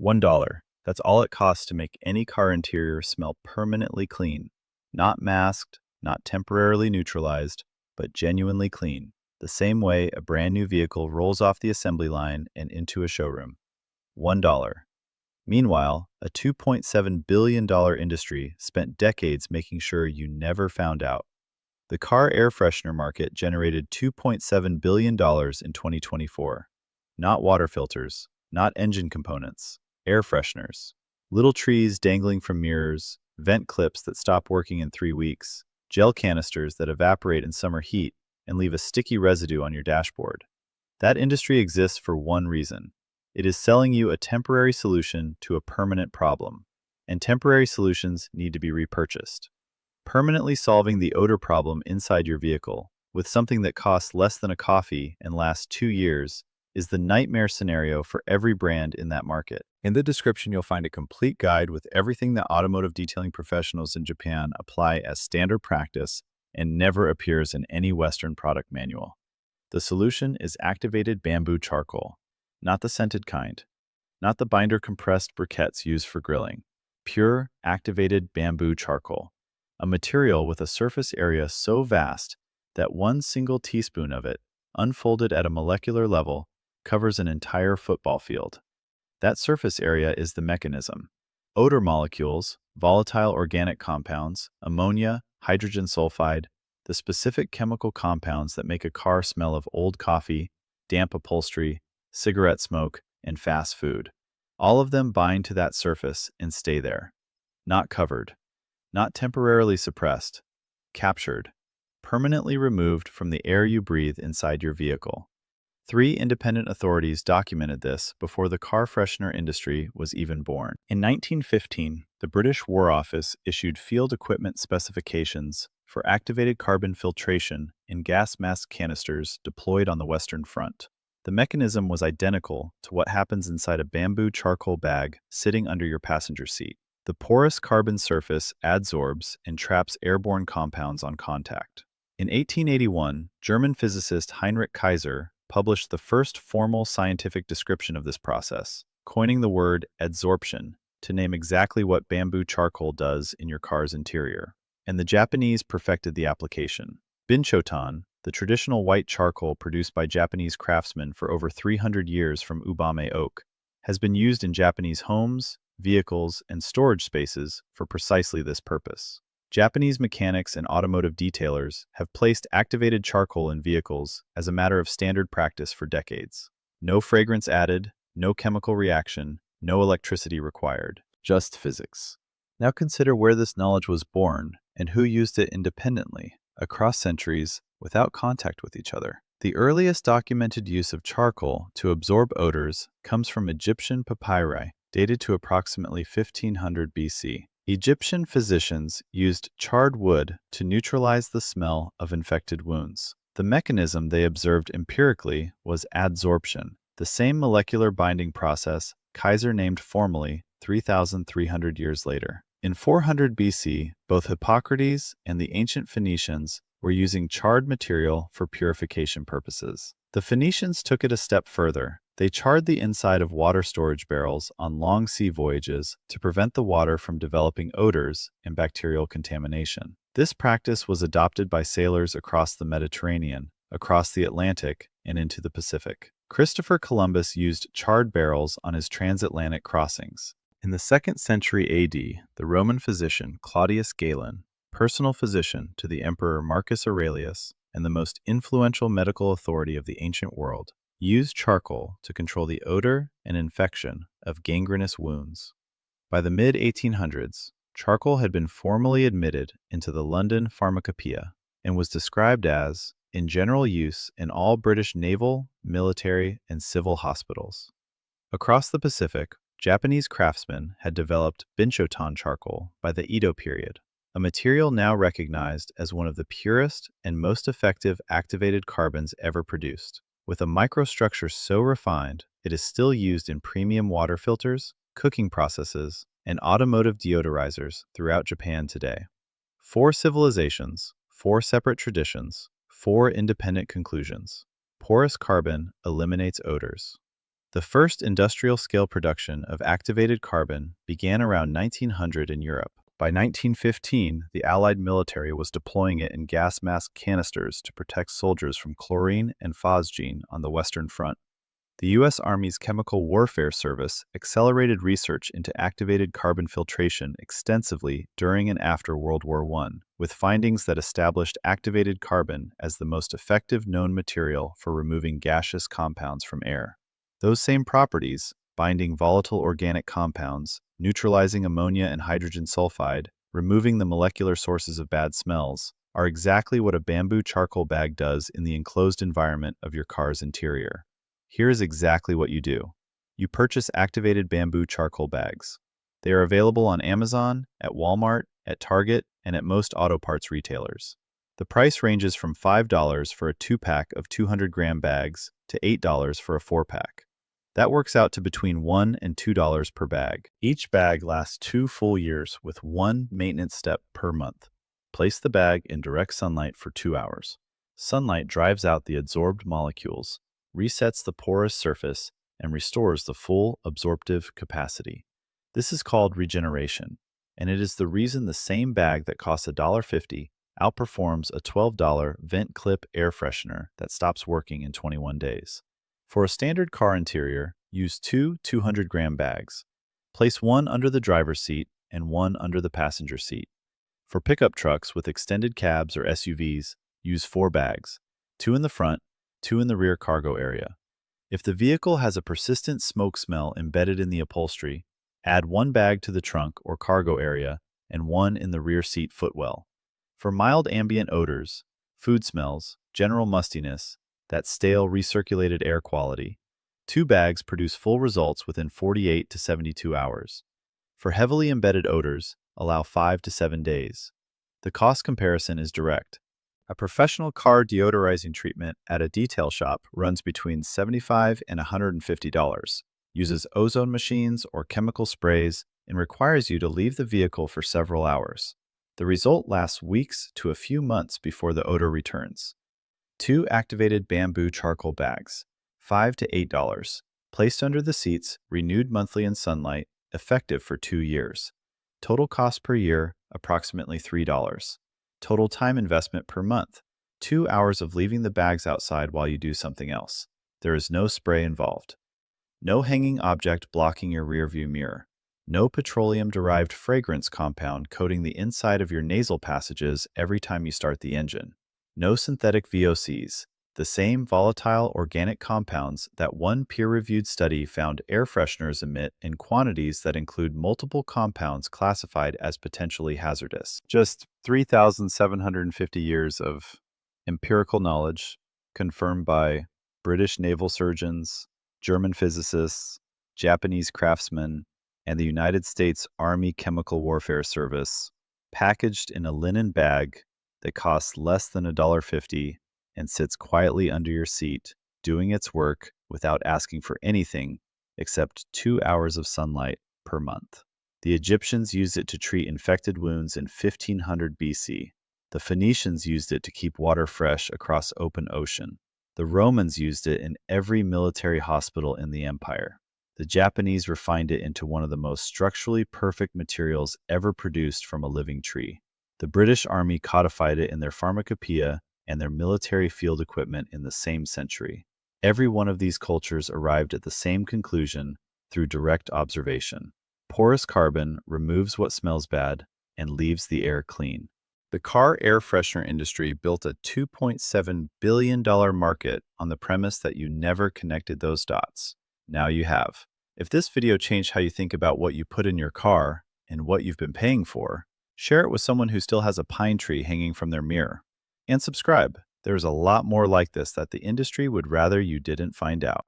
$1. That's all it costs to make any car interior smell permanently clean. Not masked, not temporarily neutralized, but genuinely clean. The same way a brand new vehicle rolls off the assembly line and into a showroom. $1. Meanwhile, a $2.7 billion industry spent decades making sure you never found out. The car air freshener market generated $2.7 billion in 2024. Not water filters, not engine components, air fresheners. Little trees dangling from mirrors, vent clips that stop working in 3 weeks, gel canisters that evaporate in summer heat and leave a sticky residue on your dashboard. That industry exists for one reason. It is selling you a temporary solution to a permanent problem, and temporary solutions need to be repurchased. Permanently solving the odor problem inside your vehicle with something that costs less than a coffee and lasts 2 years is the nightmare scenario for every brand in that market. In the description, you'll find a complete guide with everything that automotive detailing professionals in Japan apply as standard practice and never appears in any Western product manual. The solution is activated bamboo charcoal, not the scented kind, not the binder compressed briquettes used for grilling. Pure, activated bamboo charcoal, a material with a surface area so vast that one single teaspoon of it, unfolded at a molecular level, covers an entire football field. That surface area is the mechanism. Odor molecules, volatile organic compounds, ammonia, hydrogen sulfide, the specific chemical compounds that make a car smell of old coffee, damp upholstery, cigarette smoke, and fast food. All of them bind to that surface and stay there. Not covered, not temporarily suppressed, captured, permanently removed from the air you breathe inside your vehicle. 3 independent authorities documented this before the car freshener industry was even born. In 1915, the British War Office issued field equipment specifications for activated carbon filtration in gas mask canisters deployed on the Western Front. The mechanism was identical to what happens inside a bamboo charcoal bag sitting under your passenger seat. The porous carbon surface adsorbs and traps airborne compounds on contact. In 1881, German physicist Heinrich Kayser published the first formal scientific description of this process, coining the word adsorption to name exactly what bamboo charcoal does in your car's interior. And the Japanese perfected the application. Binchotan, the traditional white charcoal produced by Japanese craftsmen for over 300 years from ubame oak, has been used in Japanese homes, vehicles, and storage spaces for precisely this purpose. Japanese mechanics and automotive detailers have placed activated charcoal in vehicles as a matter of standard practice for decades. No fragrance added, no chemical reaction, no electricity required, just physics. Now consider where this knowledge was born and who used it independently, across centuries, without contact with each other. The earliest documented use of charcoal to absorb odors comes from Egyptian papyri, dated to approximately 1500 BC. Egyptian physicians used charred wood to neutralize the smell of infected wounds. The mechanism they observed empirically was adsorption, the same molecular binding process Kayser named formally 3,300 years later. In 400 BC, both Hippocrates and the ancient Phoenicians were using charred material for purification purposes. The Phoenicians took it a step further. They charred the inside of water storage barrels on long sea voyages to prevent the water from developing odors and bacterial contamination. This practice was adopted by sailors across the Mediterranean, across the Atlantic, and into the Pacific. Christopher Columbus used charred barrels on his transatlantic crossings. In the 2nd century AD, the Roman physician Claudius Galen, personal physician to the Emperor Marcus Aurelius, and the most influential medical authority of the ancient world, used charcoal to control the odor and infection of gangrenous wounds. By the mid-1800s, charcoal had been formally admitted into the London Pharmacopoeia and was described as in general use in all British naval, military, and civil hospitals. Across the Pacific, Japanese craftsmen had developed Binchotan charcoal by the Edo period, a material now recognized as one of the purest and most effective activated carbons ever produced. With a microstructure so refined, it is still used in premium water filters, cooking processes, and automotive deodorizers throughout Japan today. 4 civilizations, 4 separate traditions, 4 independent conclusions. Porous carbon eliminates odors. The first industrial-scale production of activated carbon began around 1900 in Europe. By 1915, the Allied military was deploying it in gas mask canisters to protect soldiers from chlorine and phosgene on the Western Front. The U.S. Army's Chemical Warfare Service accelerated research into activated carbon filtration extensively during and after World War I, with findings that established activated carbon as the most effective known material for removing gaseous compounds from air. Those same properties, binding volatile organic compounds, neutralizing ammonia and hydrogen sulfide, removing the molecular sources of bad smells, are exactly what a bamboo charcoal bag does in the enclosed environment of your car's interior. Here is exactly what you do. You purchase activated bamboo charcoal bags. They are available on Amazon, at Walmart, at Target, and at most auto parts retailers. The price ranges from $5 for a 2-pack of 200-gram bags to $8 for a 4-pack. That works out to between $1 and $2 per bag. Each bag lasts 2 full years with one maintenance step per month. Place the bag in direct sunlight for 2 hours. Sunlight drives out the adsorbed molecules, resets the porous surface, and restores the full absorptive capacity. This is called regeneration, and it is the reason the same bag that costs $1.50 outperforms a $12 vent clip air freshener that stops working in 21 days. For a standard car interior, use 2 200-gram bags. Place one under the driver's seat and one under the passenger seat. For pickup trucks with extended cabs or SUVs, use 4 bags, 2 in the front, 2 in the rear cargo area. If the vehicle has a persistent smoke smell embedded in the upholstery, add 1 bag to the trunk or cargo area and 1 in the rear seat footwell. For mild ambient odors, food smells, general mustiness, that stale recirculated air quality, 2 bags produce full results within 48 to 72 hours. For heavily embedded odors, allow 5 to 7 days. The cost comparison is direct. A professional car deodorizing treatment at a detail shop runs between $75 and $150, uses ozone machines or chemical sprays, and requires you to leave the vehicle for several hours. The result lasts weeks to a few months before the odor returns. 2 activated bamboo charcoal bags, $5 to $8, placed under the seats, renewed monthly in sunlight, effective for 2 years. Total cost per year, approximately $3. Total time investment per month, 2 hours of leaving the bags outside while you do something else. There is no spray involved. No hanging object blocking your rearview mirror. No petroleum-derived fragrance compound coating the inside of your nasal passages every time you start the engine. No synthetic VOCs, the same volatile organic compounds that one peer-reviewed study found air fresheners emit in quantities that include multiple compounds classified as potentially hazardous. Just 3,750 years of empirical knowledge confirmed by British naval surgeons, German physicists, Japanese craftsmen, and the United States Army Chemical Warfare Service, packaged in a linen bag that costs less than $1.50 and sits quietly under your seat, doing its work without asking for anything except 2 hours of sunlight per month. The Egyptians used it to treat infected wounds in 1500 BC. The Phoenicians used it to keep water fresh across open ocean. The Romans used it in every military hospital in the empire. The Japanese refined it into one of the most structurally perfect materials ever produced from a living tree. The British Army codified it in their pharmacopoeia and their military field equipment in the same century. Every one of these cultures arrived at the same conclusion through direct observation. Porous carbon removes what smells bad and leaves the air clean. The car air freshener industry built a $2.7 billion market on the premise that you never connected those dots. Now you have. If this video changed how you think about what you put in your car and what you've been paying for, share it with someone who still has a pine tree hanging from their mirror. And subscribe. There's a lot more like this that the industry would rather you didn't find out.